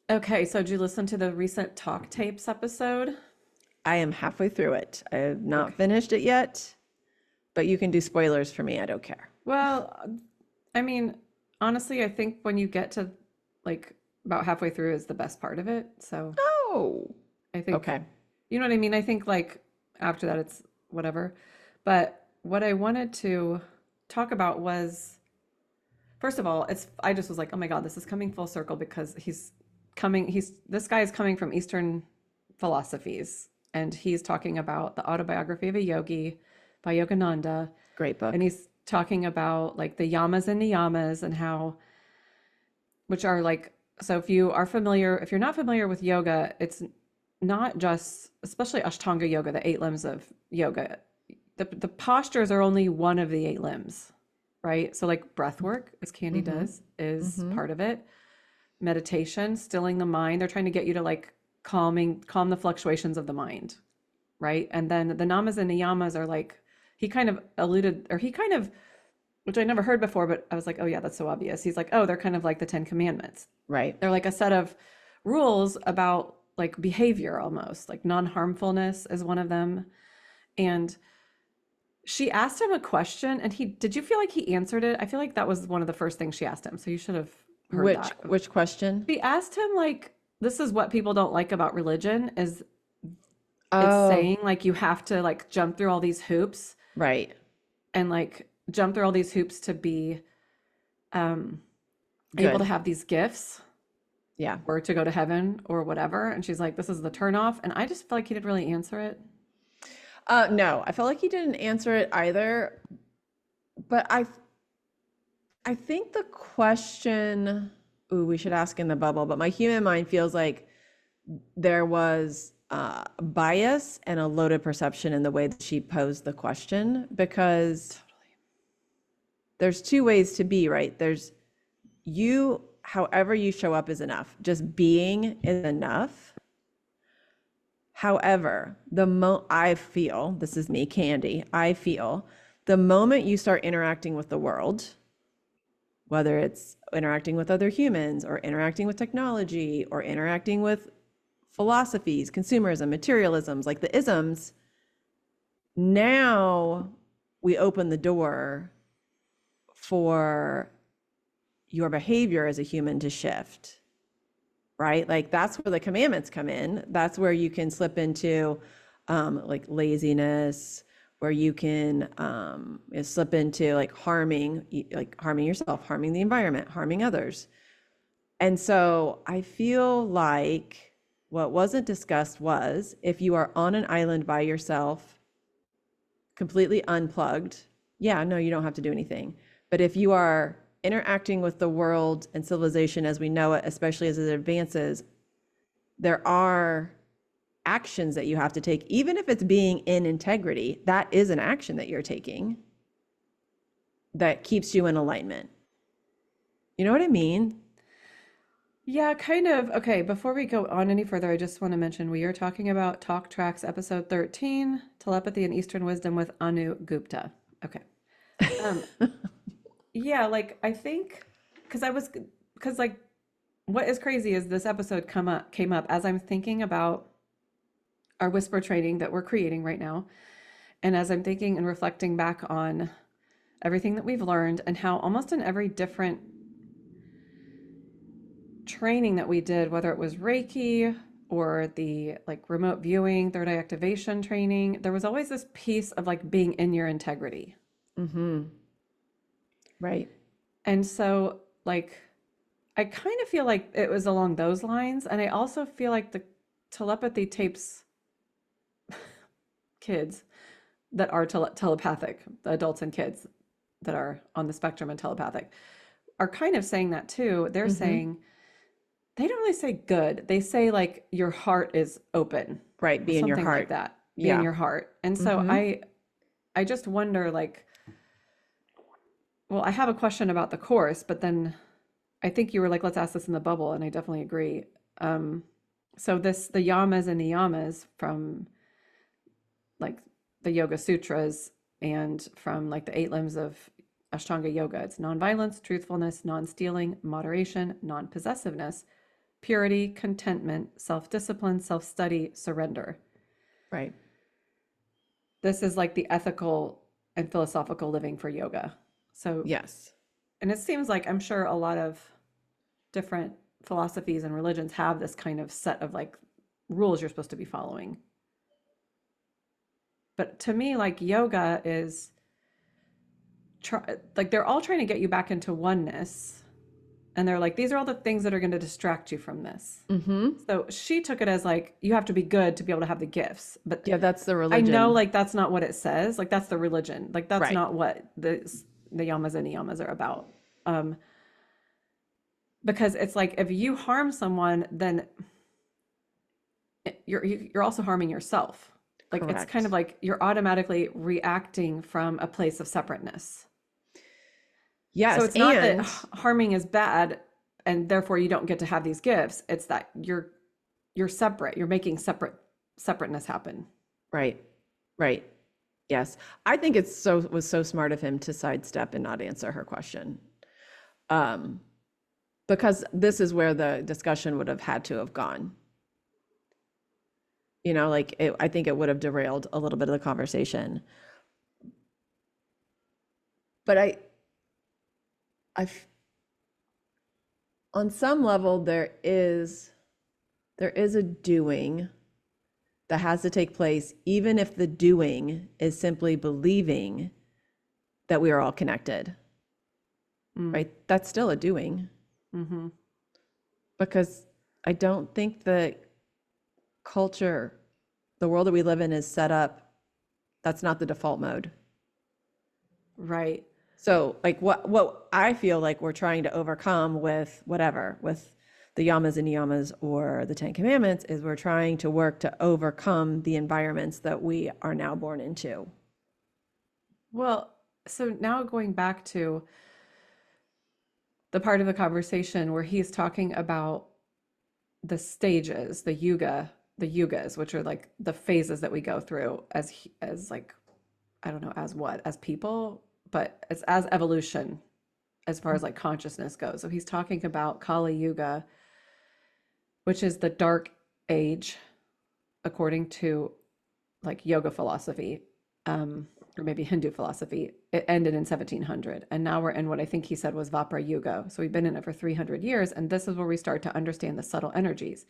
Okay, so did you listen to the recent Talk Tapes episode? I am halfway through it. I have not Okay. finished it yet, but you can do spoilers for me. I don't care. Well, I mean, honestly, I think when you get to like about halfway through is the best part of it. So Oh, I think, okay. you know what I mean? I think like after that, it's whatever. But what I wanted to talk about was, first of all, I just was like, oh my God, this is coming full circle because this guy is coming from Eastern philosophies and he's talking about the autobiography of a yogi by Yogananda. Great And book. he's talking about like the yamas and niyamas and how, which are like, so if you're not familiar with yoga, it's not just, especially Ashtanga yoga, the eight limbs of yoga. The postures are only one of the eight limbs, right? So like breath work, as Candy Mm-hmm. does, is Mm-hmm. part of it. Meditation, stilling the mind. They're trying to get you to like calm the fluctuations of the mind, right? And then the namas and niyamas are like, he kind of alluded, or he kind of, which I never heard before, but I was like, oh yeah, that's so obvious. He's like, oh, they're kind of like the Ten Commandments. Right. They're like a set of rules about like behavior almost, like non-harmfulness is one of them. And she asked him a question and did you feel like he answered it? I feel like that was one of the first things she asked him. So you should have heard Which that. which question? She asked him like, this is what people don't like about religion is it's Oh, saying like you have to like jump through all these hoops right. and like jump through all these hoops to be um able to Good. have these gifts Yeah. or to go to heaven or whatever. And she's like, this is the turnoff. And I just feel like he didn't really answer it. No, I felt like he didn't answer it either, but I think the question, ooh, we should ask in the bubble, but my human mind feels like there was bias and a loaded perception in the way that she posed the question because there's two ways to be, right? There's you, however you show up is enough. Just being is enough. However, I feel, this is me, Candy, I feel the moment you start interacting with the world, whether it's interacting with other humans or interacting with technology or interacting with philosophies, consumerism, materialisms, like the isms, now we open the door for your behavior as a human to shift, right? Like that's where the commandments come in. That's where you can slip into like laziness, where you can slip into like harming yourself, harming the environment, harming others. And so I feel like what wasn't discussed was if you are on an island by yourself, completely unplugged, yeah, no, you don't have to do anything. But if you are interacting with the world and civilization as we know it, especially as it advances, there are actions that you have to take, even if it's being in integrity. That is an action that you're taking that keeps you in alignment. You know what I mean? Yeah, kind of. Okay, before we go on any further, I just want to mention we are talking about Talk Tracks episode 13, Telepathy and Eastern Wisdom with Anu Gupta. Okay. Um, yeah, like I think because like what is crazy is this episode came up as I'm thinking about our whisper training that we're creating right now. And as I'm thinking and reflecting back on everything that we've learned and how almost in every different training that we did, whether it was Reiki or the like remote viewing, third eye activation training, there was always this piece of like being in your integrity. Mm-hmm. Right. And so, like, I kind of feel like it was along those lines. And I also feel like the telepathy tapes kids that are telepathic, the adults and kids that are on the spectrum and telepathic, are kind of saying that too. They're Mm-hmm. saying, they don't really say good. They say like your heart is open, Right. Be in your something like heart. that. Be in Yeah. your heart. And so Mm-hmm. I just wonder like, well, I have a question about the course, but then I think you were like, let's ask this in the bubble, and I definitely agree. Um, so the yamas and niyamas from like the Yoga Sutras and from like the eight limbs of Ashtanga yoga, it's nonviolence, truthfulness, non-stealing, moderation, non-possessiveness, purity, contentment, self-discipline, self-study, surrender. Right. This is like the ethical and philosophical living for yoga. So, Yes. and it seems like I'm sure a lot of different philosophies and religions have this kind of set of like rules you're supposed to be following. But to me, like yoga is like they're all trying to get you back into oneness. And they're like, these are all the things that are going to distract you from this. Mm-hmm. So she took it as like, you have to be good to be able to have the gifts. But Yeah, that's the I know religion. like that's not what it says. Like that's the religion. Like that's Right. not what the yamas and niyamas are about. Um, because it's like if you harm someone, then you're also harming yourself. Like it's kind of Correct. like you're automatically reacting from a place of separateness. So Yes. it's not that And harming is bad and therefore you don't get to have these gifts. It's that you're separate. You're making separateness happen. right. Right. Yes. I think was so smart of him to sidestep and not answer her question. Um, because this is where the discussion would have had to have gone. You know, like I think it would have derailed a little bit of the conversation. But I, on some level, there is a doing that has to take place, even if the doing is simply believing that we are all connected, right? That's still a doing. Mm-hmm. Because I don't think that culture, the world that we live in is set up, that's not the default mode. Right. So like what I feel like we're trying to overcome with whatever, with the yamas and niyamas or the 10 commandments, is we're trying to work to overcome the environments that we are now born into. Well, so now going back to the part of the conversation where he's talking about the stages, the yugas, which are like the phases that we go through as like I don't know as what as people, but it's as evolution as far as like consciousness goes. So he's talking about Kali Yuga, which is the dark age, according to like yoga philosophy, or maybe Hindu philosophy. It ended in 1700, and now we're in what I think he said was Vapra Yuga. So we've been in it for 300 years, and this is where we start to understand the subtle energies.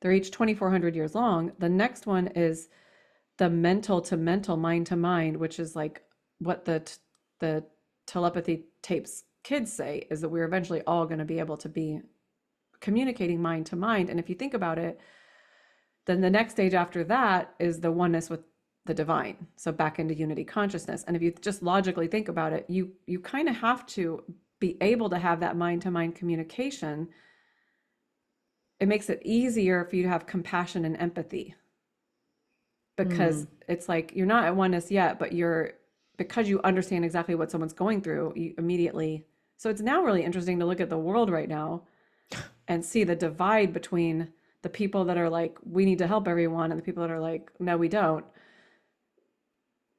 They're each 2,400 years long. The next one is the mental to mental, mind to mind, which is like what the telepathy tapes kids say is that we're eventually all going to be able to be communicating mind to mind. And if you think about it, then the next stage after that is the oneness with the divine. So back into unity consciousness. And if you just logically think about it, you kind of have to be able to have that mind to mind communication. It makes it easier for you to have compassion and empathy because it's like you're not at oneness yet, but because you understand exactly what someone's going through, you immediately. So it's now really interesting to look at the world right now and see the divide between the people that are like, we need to help everyone, and the people that are like, no, we don't,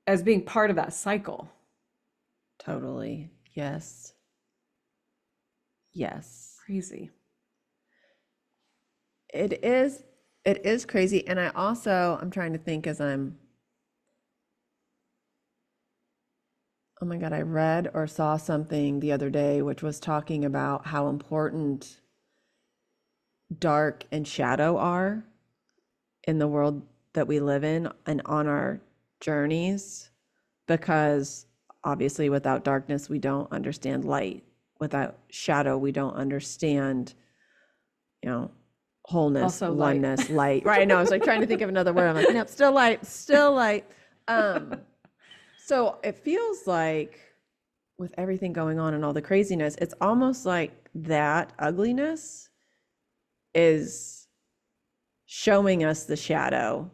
as being part of that cycle. Totally. Yes. Yes. Crazy. It is crazy. And I'm trying to think as oh my God, I read or saw something the other day which was talking about how important dark and shadow are in the world that we live in and on our journeys, because obviously without darkness, we don't understand light. Without shadow, we don't understand, wholeness, Also light. oneness, light. Right. No, I was like trying to think of another word. I'm like, nope, still light, still light. So it feels like with everything going on and all the craziness, it's almost like that ugliness is showing us the shadow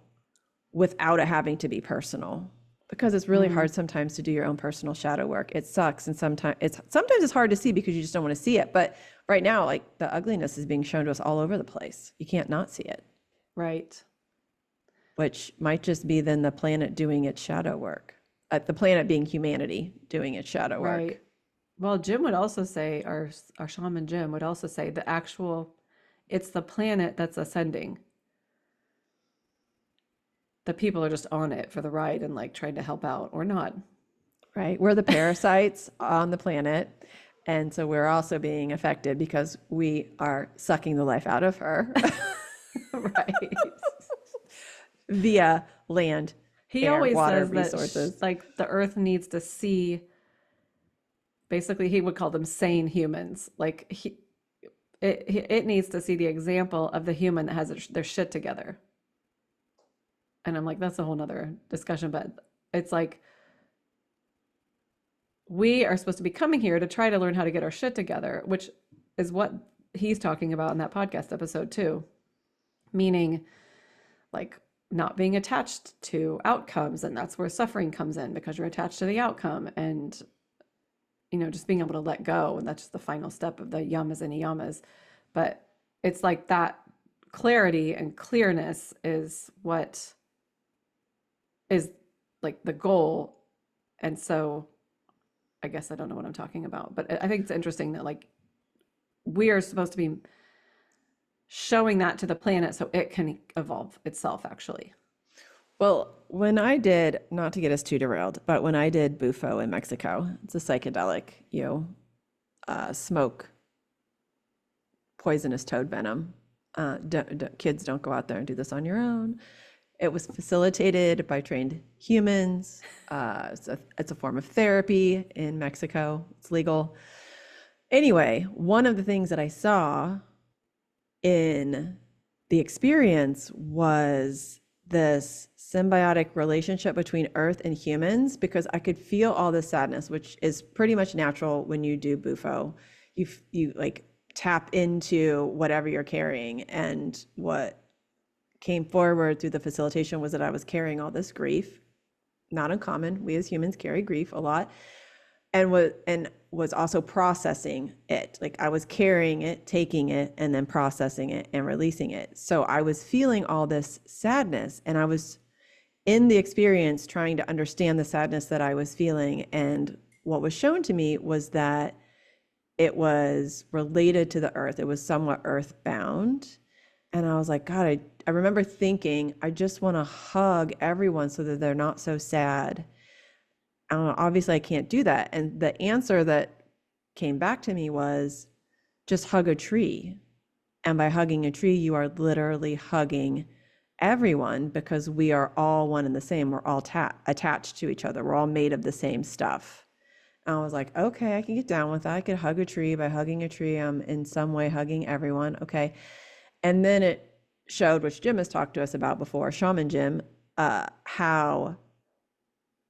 without it having to be personal, because it's really hard sometimes to do your own personal shadow work. It sucks. And sometimes it's hard to see because you just don't want to see it. But right now, like the ugliness is being shown to us all over the place. You can't not see it. Right. Which might just be then the planet doing its shadow work. The planet being humanity doing its shadow work. Right. Well, Jim would also say, our shaman Jim would also say the actual it's the planet that's ascending. The people are just on it for the ride and like trying to help out or not. Right? We're the parasites on the planet. And so we're also being affected because we are sucking the life out of her Right. via land, He air, always water says that resources. like the earth needs to see, basically he would call them sane humans. Like it needs to see the example of the human that has their shit together. And I'm like, that's a whole nother discussion, but it's like we are supposed to be coming here to try to learn how to get our shit together, which is what he's talking about in that podcast episode too. Meaning like not being attached to outcomes, and that's where suffering comes in because you're attached to the outcome, and just being able to let go, and that's just the final step of the yamas and niyamas. But it's like that clarity and clearness is what is like the goal. And so I guess I don't know what I'm talking about, but I think it's interesting that like we are supposed to be showing that to the planet so it can evolve itself actually. Well, when I did, not to get us too derailed, but when I did Bufo in Mexico, it's a psychedelic, smoke poisonous toad venom. Kids don't go out there and do this on your own. It was facilitated by trained humans. It's a form of therapy in Mexico. It's legal. Anyway, one of the things that I saw in the experience was this symbiotic relationship between Earth and humans, because I could feel all this sadness, which is pretty much natural when you do Bufo. You like tap into whatever you're carrying, and what came forward through the facilitation was that I was carrying all this grief. Not uncommon. We as humans carry grief a lot, and was also processing it. Like I was carrying it, taking it, and then processing it and releasing it. So I was feeling all this sadness, and I was in the experience trying to understand the sadness that I was feeling. And what was shown to me was that it was related to the earth. It was somewhat earthbound. And I was like, God, I remember thinking, I just want to hug everyone so that they're not so sad. Obviously, I can't do that. And the answer that came back to me was just hug a tree. And by hugging a tree, you are literally hugging everyone, because we are all one and the same. We're all attached to each other. We're all made of the same stuff. And I was like, okay, I can get down with that. I could hug a tree. By hugging a tree, I'm in some way hugging everyone. Okay. And then it showed, which Jim has talked to us about before, Shaman Jim, how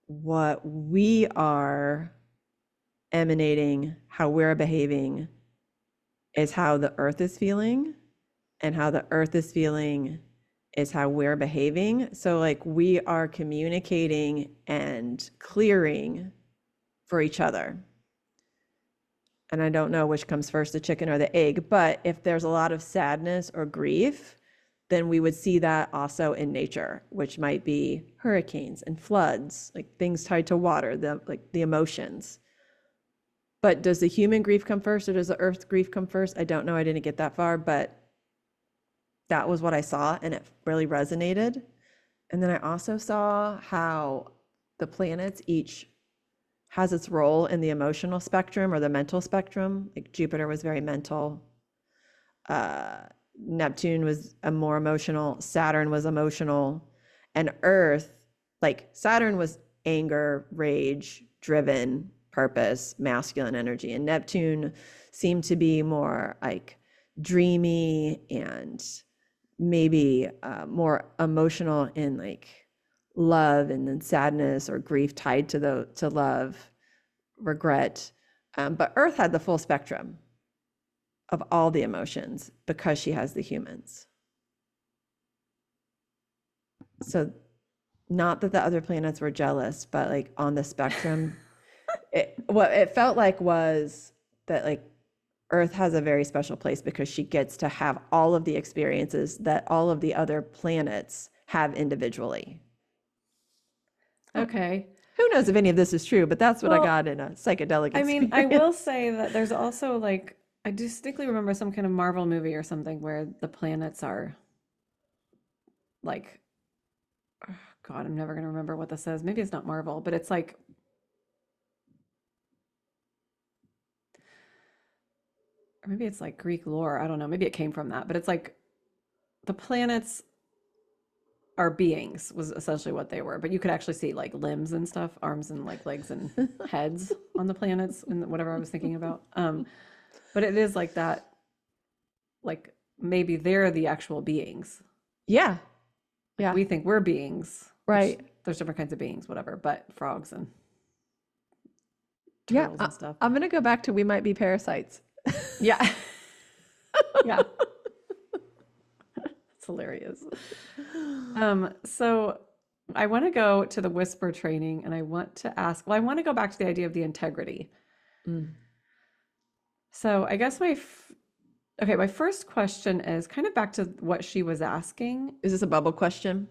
what we are emanating, how we're behaving, is how the earth is feeling, and how the earth is feeling is how we're behaving. So like we are communicating and clearing for each other. And I don't know which comes first, the chicken or the egg, but if there's a lot of sadness or grief, then we would see that also in nature, which might be hurricanes and floods, like things tied to water, the emotions. But does the human grief come first, or does the earth grief come first? I don't know. I didn't get that far, but that was what I saw, and it really resonated. And then I also saw how the planets each has its role in the emotional spectrum or the mental spectrum. Like Jupiter was very mental. Neptune was a more emotional. Saturn was emotional. And Earth, like Saturn was anger, rage, driven, purpose, masculine energy. And Neptune seemed to be more like dreamy and maybe more emotional in like love, and then sadness or grief tied to love, regret. But Earth had the full spectrum of all the emotions because she has the humans. So not that the other planets were jealous, but like on the spectrum, what it felt like was that like Earth has a very special place because she gets to have all of the experiences that all of the other planets have individually. Okay. Who knows if any of this is true, but that's what I Well, got in a psychedelic I experience. mean, I will say that there's also like I distinctly remember some kind of Marvel movie or something where the planets are like, oh God, I'm never gonna remember what this is. Maybe it's not Marvel, but it's like, or maybe it's like Greek lore. I don't know. Maybe it came from that, but it's like the planets are beings was essentially what they were. But you could actually see like limbs and stuff, arms and like legs and heads on the planets and whatever I was thinking about. But it is like that, like maybe they're the actual beings. Yeah. Like Yeah. we think we're beings, which Right. there's different kinds of beings, whatever, but frogs and Yeah. turtles and stuff. I'm going to go back to we might be parasites. Yeah. Yeah. It's hilarious. So I want to go to the whisper training and I want to ask, well, I want to go back to the idea of the integrity. Mm. So I guess my first question is kind of back to what she was asking. Is this a bubble question?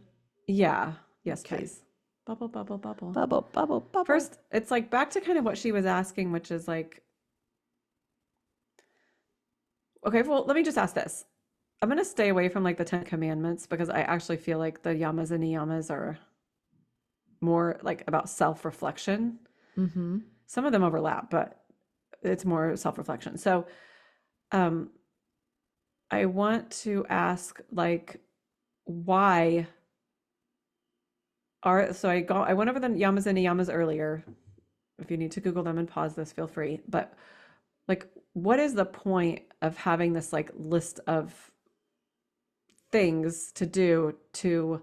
Yeah. Yes, Okay. please. Bubble, bubble, bubble. Bubble, bubble, bubble. First, it's like back to kind of what she was asking, which is like, okay, well, let me just ask this. I'm going to stay away from like the 10 commandments because I actually feel like the yamas and niyamas are more like about self-reflection. Mm-hmm. Some of them overlap, but it's more self-reflection. So, I want to ask like why I went over the yamas and niyamas earlier. If you need to Google them and pause this, feel free. But like, what is the point of having this like list of things to do to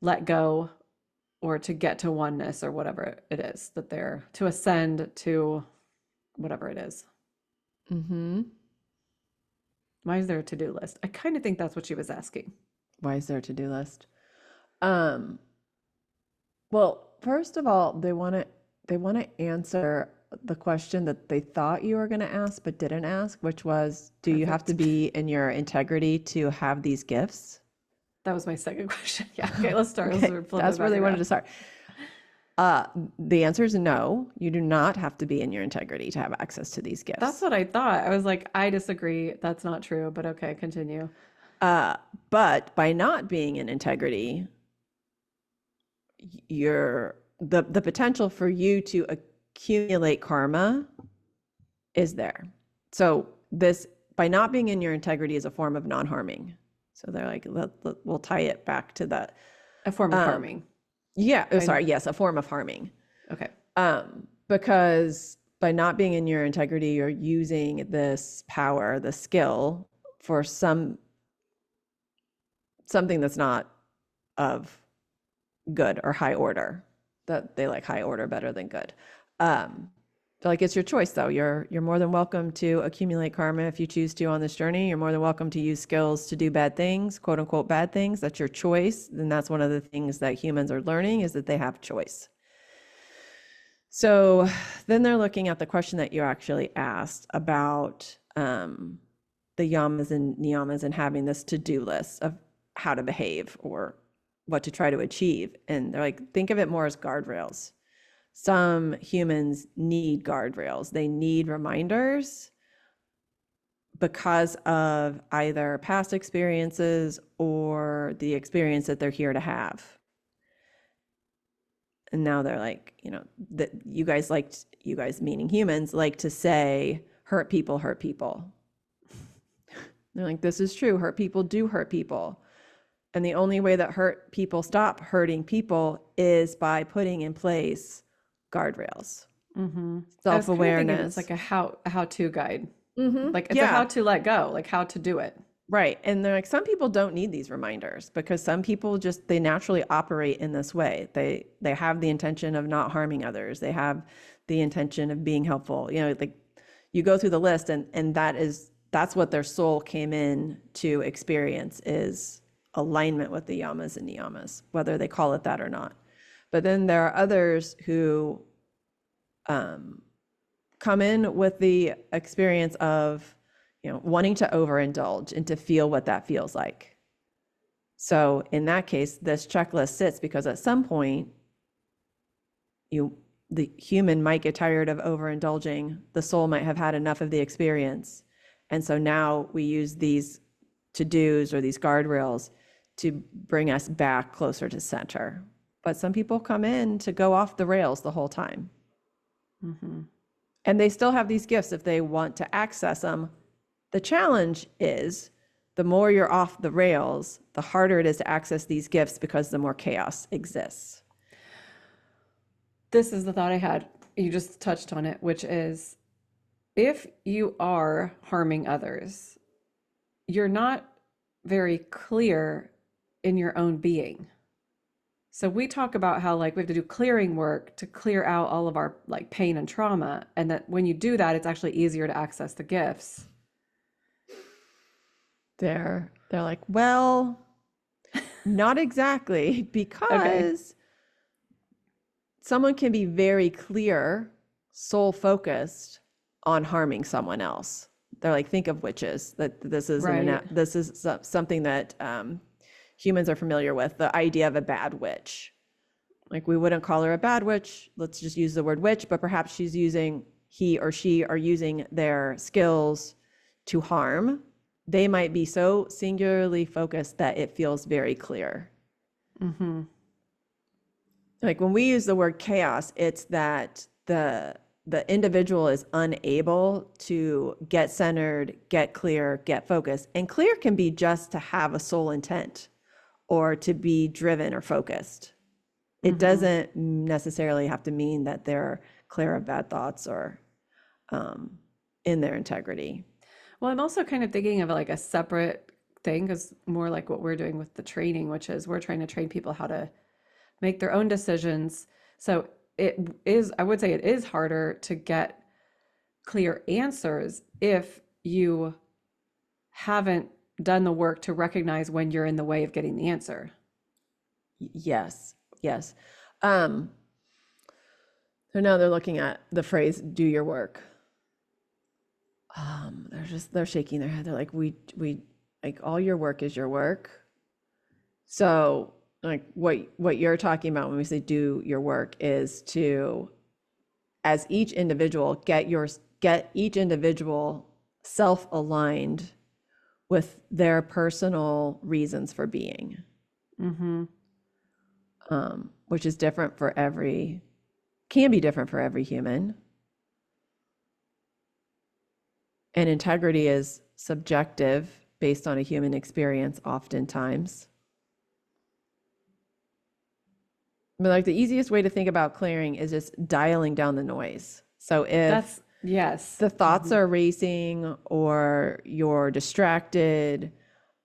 let go or to get to oneness or whatever it is that they're to ascend to whatever it is? Mm-hmm. Why is there a to-do list? I kind of think that's what she was asking. Why is there a to-do list? Well, first of all, they want to answer the question that they thought you were going to ask but didn't ask, which was, do you have to be in your integrity to have these gifts? That was my second question. Yeah. Okay, let's start. Okay, Let's flip that's it where back they wanted around. to start. The answer is no. You do not have to be in your integrity to have access to these gifts. That's what I thought. I was like, I disagree. That's not true, but okay, continue. But by not being in integrity, the potential for you to accumulate karma is there. So this, by not being in your integrity, is a form of non-harming. So they're like, we'll tie it back to that. A form of harming. Yeah. Oh, sorry. Yes, a form of harming. Okay. Because by not being in your integrity, you're using this power, the skill, for something that's not of good or high order. That they like high order better than good. Like it's your choice though. You're more than welcome to accumulate karma if you choose to on this journey. You're more than welcome to use skills to do bad things, quote unquote bad things. That's your choice. And that's one of the things that humans are learning is that they have choice. So then they're looking at the question that you actually asked about the yamas and niyamas and having this to-do list of how to behave or what to try to achieve. And they're like, think of it more as guardrails. Some humans need guardrails. They need reminders because of either past experiences or the experience that they're here to have. And now they're like, that you guys meaning humans, like to say, hurt people, hurt people. They're like, this is true. Hurt people do hurt people. And the only way that hurt people stop hurting people is by putting in place guardrails. Mm-hmm. Self-awareness. It's like a how-to guide. Mm-hmm. Like it's a how to let go, like how to do it. Right. And they're like, some people don't need these reminders because some people they naturally operate in this way. They have the intention of not harming others. They have the intention of being helpful. Like you go through the list and that's what their soul came in to experience is alignment with the yamas and niyamas, whether they call it that or not. But then there are others who come in with the experience of, wanting to overindulge and to feel what that feels like. So in that case, this checklist sits because at some point you the human might get tired of overindulging. The soul might have had enough of the experience. And so now we use these to-dos or these guardrails to bring us back closer to center. But some people come in to go off the rails the whole time. Mm-hmm. And they still have these gifts if they want to access them. The challenge is the more you're off the rails, the harder it is to access these gifts because the more chaos exists. This is the thought I had. You just touched on it, which is if you are harming others, you're not very clear in your own being. So we talk about how like we have to do clearing work to clear out all of our like pain and trauma, and that when you do that, it's actually easier to access the gifts. They're like, well, not exactly, because someone can be very clear, soul focused on harming someone else. They're like, think of witches. That this is this is something that humans are familiar with. The idea of a bad witch. Like we wouldn't call her a bad witch. Let's just use the word witch. But perhaps he or she are using their skills to harm. They might be so singularly focused that it feels very clear. Mm-hmm. Like when we use the word chaos, it's that the individual is unable to get centered, get clear, get focused. And clear can be just to have a soul intent or to be driven or focused. It doesn't necessarily have to mean that they're clear of bad thoughts or in their integrity. Well, I'm also kind of thinking of like a separate thing, because more like what we're doing with the training, which is we're trying to train people how to make their own decisions. So it is, I would say it is harder to get clear answers if you haven't done the work to recognize when you're in the way of getting the answer. Yes. So now they're looking at the phrase, do your work. They're shaking their head. They're like, we like all your work is your work. So like what you're talking about when we say do your work is to, as each individual, get each individual self-aligned with their personal reasons for being. Which is different for can be different for every human. And integrity is subjective based on a human experience oftentimes. But like the easiest way to think about clearing is just dialing down the noise. So if the thoughts are racing or you're distracted,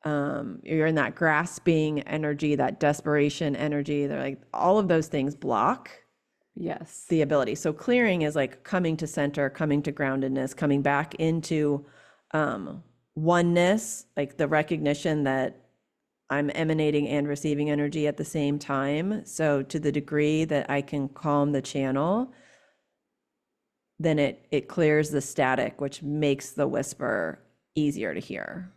you're in that grasping energy, that desperation energy, they're like all of those things block the ability. So clearing is like coming to center, coming to groundedness, coming back into oneness, like the recognition that I'm emanating and receiving energy at the same time. So to the degree that I can calm the channel, then it clears the static, which makes the whisper easier to hear.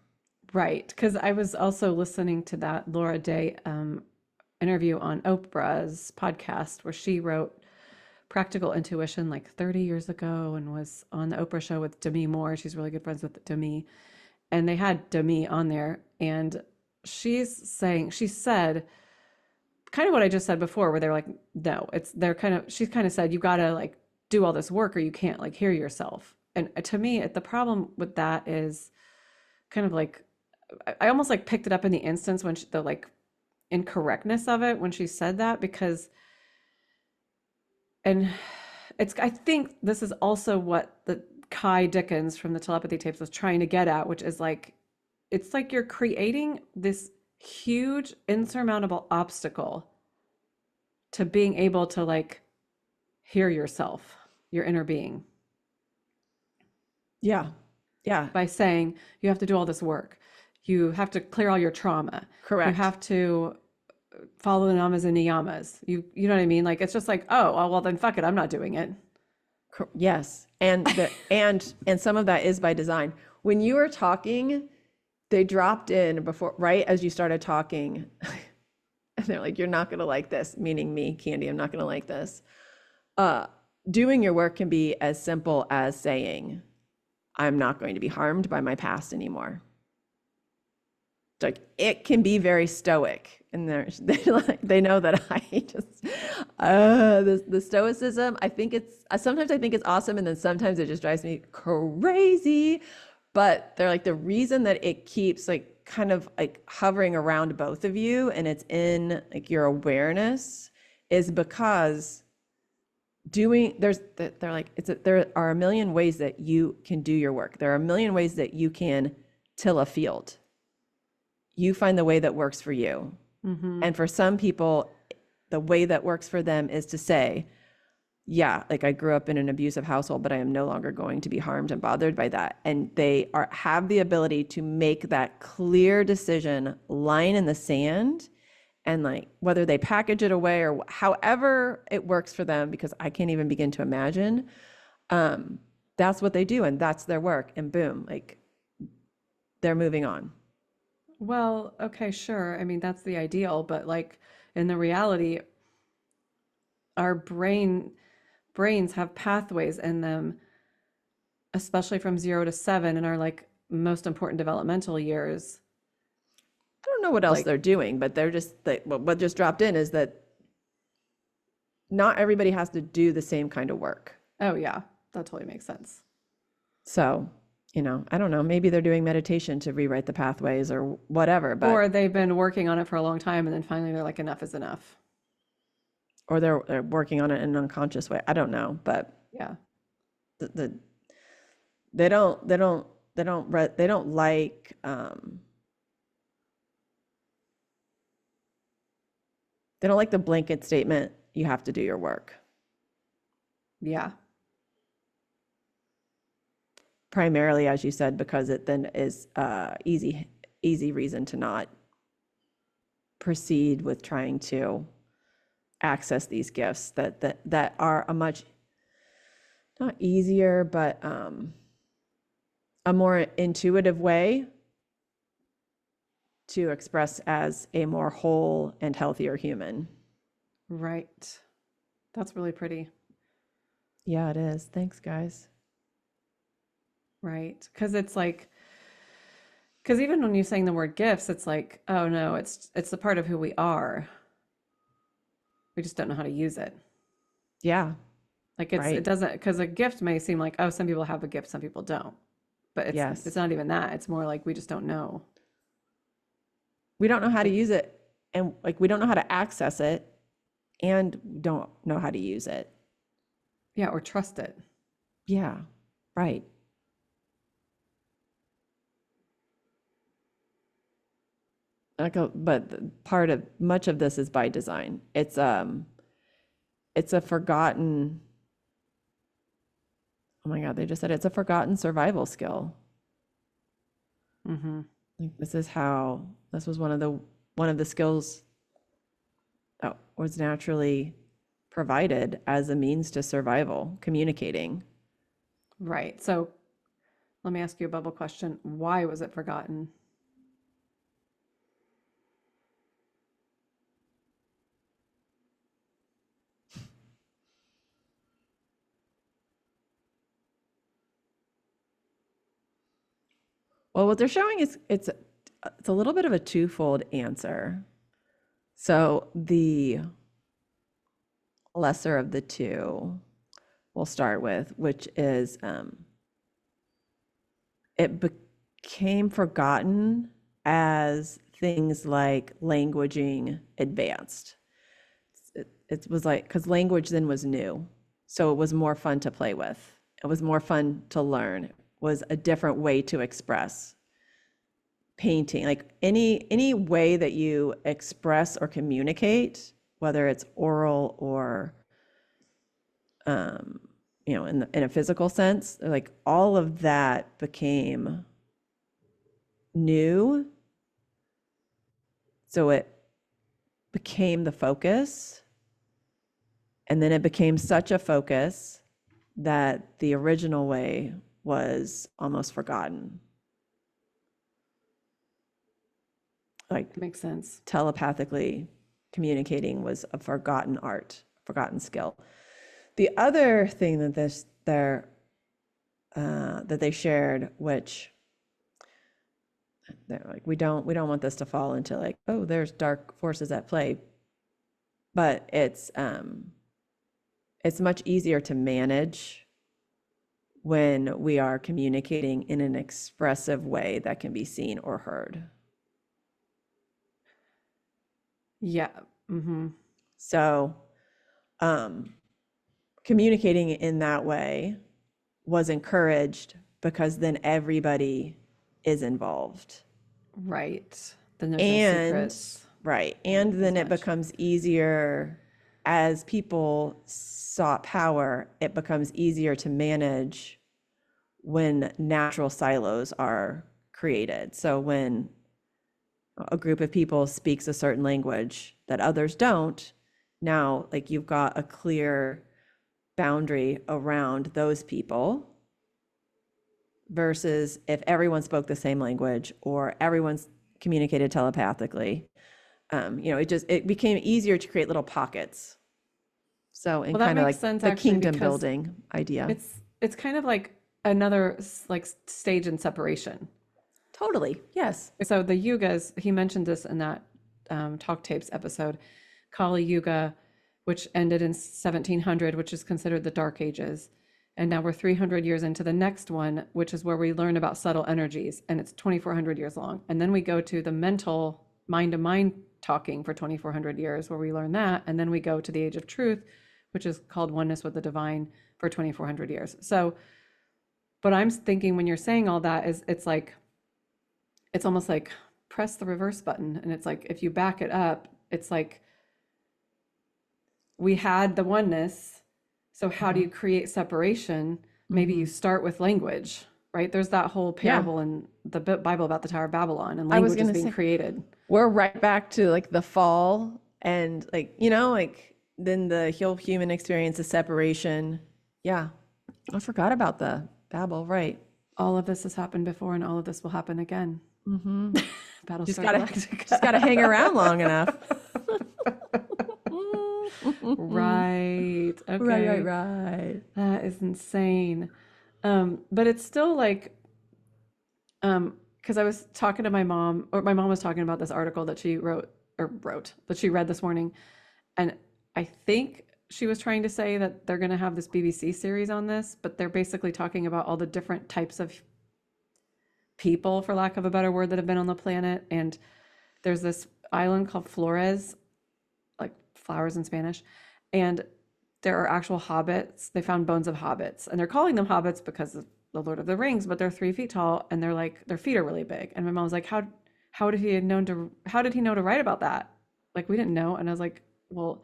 Right. Because I was also listening to that Laura Day interview on Oprah's podcast where she wrote Practical Intuition like 30 years ago and was on the Oprah show with Demi Moore. She's really good friends with Demi. And they had Demi on there. And she said kind of what I just said before, where they're like, no, she kind of said, you got to like do all this work or you can't like hear yourself. And to me, the problem with that is kind of like, I almost like picked it up in the instance when the like incorrectness of it when she said that, because, and I think this is also what the Kai Dickens from the telepathy tapes was trying to get at, which is like, it's like you're creating this huge insurmountable obstacle to being able to like hear yourself, your inner being. Yeah. By saying you have to do all this work. You have to clear all your trauma. Correct. You have to follow the yamas and niyamas. You know what I mean? Like, it's just like, oh, well then fuck it. I'm not doing it. Yes. And and some of that is by design. When you were talking, they dropped in before, right as you started talking, and they're like, you're not going to like this, meaning me, Candy, I'm not going to like this. uh, doing your work can be as simple as saying, I'm not going to be harmed by my past anymore. Like, it can be very stoic, and they know that I just the stoicism. I think it's sometimes I think it's awesome, and then sometimes it just drives me crazy. But they're like, the reason that it keeps like kind of like hovering around both of you, and it's in like your awareness, is because they're like there are a million ways that you can do your work. There are a million ways that you can till a field. You find the way that works for you. Mm-hmm. And for some people, the way that works for them is to say, yeah, like I grew up in an abusive household, but I am no longer going to be harmed and bothered by that. And they have the ability to make that clear decision, line in the sand, and like whether they package it away or however it works for them, because I can't even begin to imagine. That's what they do, and that's their work. And boom, like they're moving on. Well, okay, sure. I mean, that's the ideal, but like in the reality, our brains have pathways in them, especially from 0 to 7 in our like most important developmental years. I don't know what else Like, they're doing, but they're just what just dropped in is that not everybody has to do the same kind of work. oh yeah, that totally makes sense. So, I don't know, maybe they're doing meditation to rewrite the pathways or whatever, Or but they've been working on it for a long time and then finally they're like, enough is enough. or they're working on it in an unconscious way. I don't know, but Yeah. the they don't they don't they don't like they don't like the blanket statement, you have to do your work. Yeah. Primarily, as you said, because it then is easy reason to not proceed with trying to access these gifts that are a much not easier, but a more intuitive way to express as a more whole and healthier human. Right. That's really pretty. Yeah, it is. Thanks, guys. Right. Because it's like, because even when you're saying the word gifts, it's like, oh no, it's the part of who we are. We just don't know how to use it. Yeah, Like it right. doesn't, because a gift may seem like, oh, some people have a gift, some people don't. But it's Yes. not even that. It's more like we just don't know. We don't know how to Like, use it, and like we don't know how to access it, and don't know how to use it. yeah, or trust it. Yeah, right. But part of much of this is by design. It's a forgotten, oh my God, they just said it's a forgotten survival skill. Mm-hmm. Like this was one of the skills that was naturally provided as a means to survival, communicating. Right. So let me ask you a bubble question. Why was it forgotten? Well, what they're showing is it's a little bit of a twofold answer. So the lesser of the two we'll start with, which is it became forgotten as things like languaging advanced. It was like, because language then was new. So it was more fun to play with. It was more fun to learn. It was a different way to express. Painting, like any way that you express or communicate, whether it's oral or in a physical sense, like all of that became new. So it became the focus. And then it became such a focus that the original way was almost forgotten. Like Makes sense. telepathically communicating was a forgotten art, forgotten skill. The other thing that that they shared, which they're like, we don't want this to fall into like, oh, there's dark forces at play, but it's much easier to manage when we are communicating in an expressive way that can be seen or heard. Yeah. Mm-hmm. So, communicating in that way was encouraged because then everybody is involved. Right. Then there's no And secrets right. And then it much. becomes easier as people sought power, it becomes easier to manage when natural silos are created. So when a group of people speaks a certain language that others don't, now like you've got a clear boundary around those people versus if everyone spoke the same language or everyone's communicated telepathically. It became easier to create little pockets. So in Well, that kind of makes like sense the actually kingdom because building idea. it's kind of like another like stage in separation. Totally. Yes. So the Yugas, he mentioned this in that Talk Tapes episode, Kali Yuga, which ended in 1700, which is considered the Dark Ages. And now we're 300 years into the next one, which is where we learn about subtle energies, and it's 2,400 years long. And then we go to the mental mind-to-mind talking for 2,400 years, where we learn that. And then we go to the Age of Truth, which is called Oneness with the Divine for 2,400 years. So, but I'm thinking when you're saying all that is it's almost like press the reverse button. And it's like, if you back it up, it's like we had the oneness. So how do you create separation? Maybe you start with language, right? There's that whole parable in the Bible about the Tower of Babylon, and language is being created. We're right back to like the fall and like, like then the whole human experience of separation. Yeah. I forgot about the Babel, right? All of this has happened before, and all of this will happen again. Battlestar Galactica. Just gotta hang around long enough. Right. Okay. Right. That is insane. But it's still like, because I was talking to my mom, or my mom was talking about this article that she that she read this morning. And I think she was trying to say that they're going to have this BBC series on this, but they're basically talking about all the different types of people, for lack of a better word, that have been on the planet. And there's this island called Flores, like flowers in Spanish. And there are actual hobbits. They found bones of hobbits, and they're calling them hobbits because of the Lord of the Rings, but they're 3 feet tall, and they're like, their feet are really big. And my mom was like, how did he know to write about that? Like, we didn't know. And I was like, well,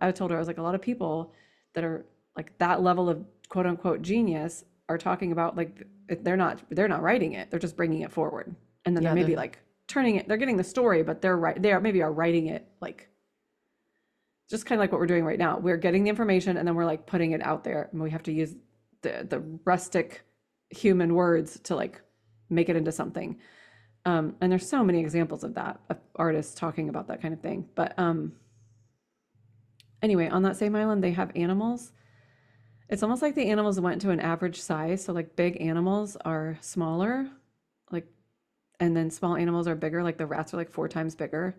I told her, I was like, a lot of people that are like that level of quote unquote genius are talking about like, they're not writing it. They're just bringing it forward. And then they're maybe like turning it, they're getting the story, but they are writing it like, just kind of like what we're doing right now. We're getting the information and then we're like putting it out there, and we have to use the rustic human words to like make it into something. And there's so many examples of that, of artists talking about that kind of thing. But anyway, on that same island, they have animals. It's almost like the animals went to an average size. So like big animals are smaller, like, and then small animals are bigger. Like the rats are like 4 times bigger.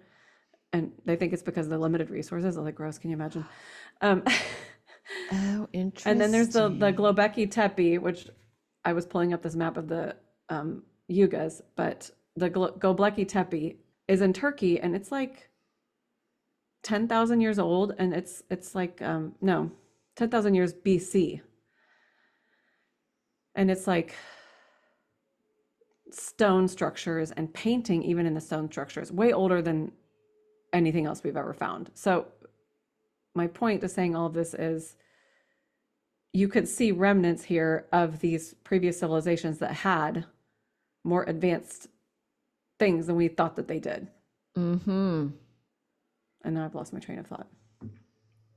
And they think it's because of the limited resources. I was like, gross, can you imagine? Oh, interesting. And then there's the Globeki Tepe, which I was pulling up this map of the Yugas, but the Göbekli Tepe is in Turkey, and it's like 10,000 years old, and it's like no, 10,000 years BC, and it's like stone structures and painting even in the stone structures, way older than anything else we've ever found. So my point to saying all of this is you could see remnants here of these previous civilizations that had more advanced things than we thought that they did. And now I've lost my train of thought.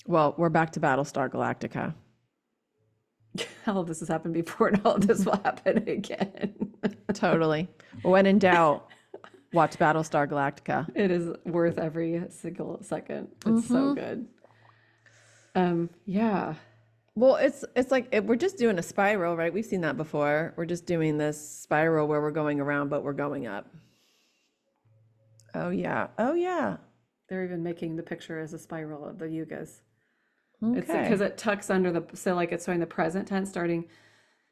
Well, we're back to Battlestar Galactica. All of this has happened before, and all of this will happen again. Totally. When in doubt, watch Battlestar Galactica. It is worth every single second. It's so good. Yeah. Well, it's like we're just doing a spiral, right? We've seen that before. We're just doing this spiral where we're going around, but we're going up. Oh yeah. Oh yeah. They're even making the picture as a spiral of the yugas. It's Okay. because it tucks under the, so like it's showing the present tense starting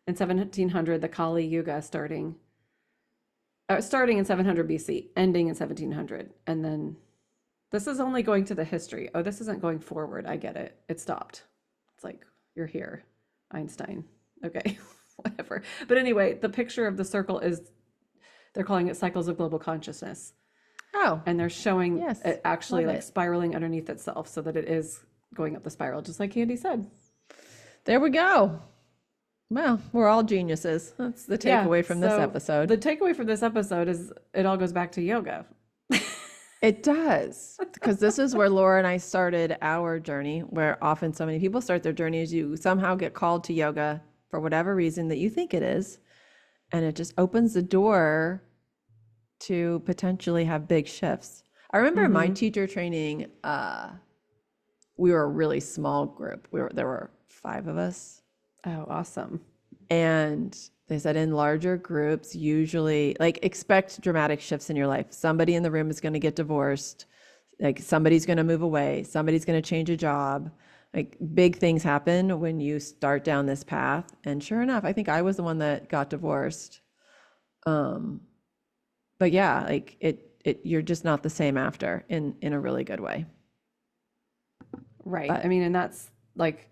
in 1700, the Kali Yuga starting in 700 BC, ending in 1700. And then this is only going to the history. Oh, this isn't going forward. I get it. It stopped. It's like, you're here, Einstein. Okay, whatever. But anyway, the picture of the circle is, they're calling it cycles of global consciousness. Oh, And they're showing yes. it actually Love like it. spiraling underneath itself so that it is going up the spiral, just like Candy said. There we go. Well, we're all geniuses. That's the takeaway from this so episode. The takeaway from this episode is it all goes back to yoga. It does, because this is where Laura and I started our journey, where often so many people start their journey as you somehow get called to yoga for whatever reason that you think it is. And it just opens the door to potentially have big shifts. I remember in my teacher training, we were a really small group. There were 5 of us. Oh, awesome. And they said in larger groups, usually like expect dramatic shifts in your life. Somebody in the room is going to get divorced. Like somebody's going to move away. Somebody's going to change a job. Like big things happen when you start down this path. And sure enough, I think I was the one that got divorced. But yeah, like you're just not the same after in a really good way. Right. But I mean, and that's like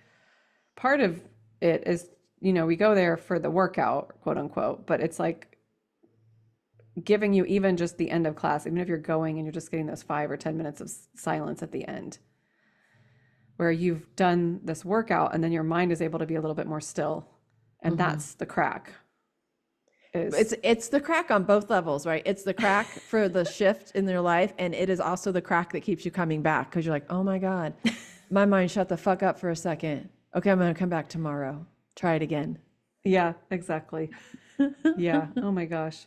part of it is, we go there for the workout, quote unquote, but it's like giving you even just the end of class, even if you're going and you're just getting those 5 or 10 minutes of silence at the end, where you've done this workout and then your mind is able to be a little bit more still. And that's the crack. It's the crack on both levels, right? It's the crack for the shift in their life, and it is also the crack that keeps you coming back because you're like, oh my God, my mind shut the fuck up for a second. Okay, I'm going to come back tomorrow. Try it again. Yeah, exactly. Yeah. Oh my gosh.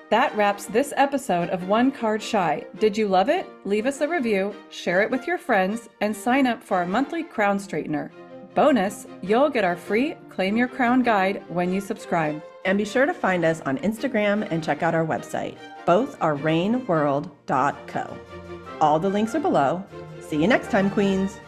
That wraps this episode of One Card Shy. Did you love it? Leave us a review, share it with your friends, and sign up for our monthly crown straightener. Bonus, you'll get our free Claim Your Crown guide when you subscribe. And be sure to find us on Instagram and check out our website. Both are rainworld.co. All the links are below. See you next time, Queens.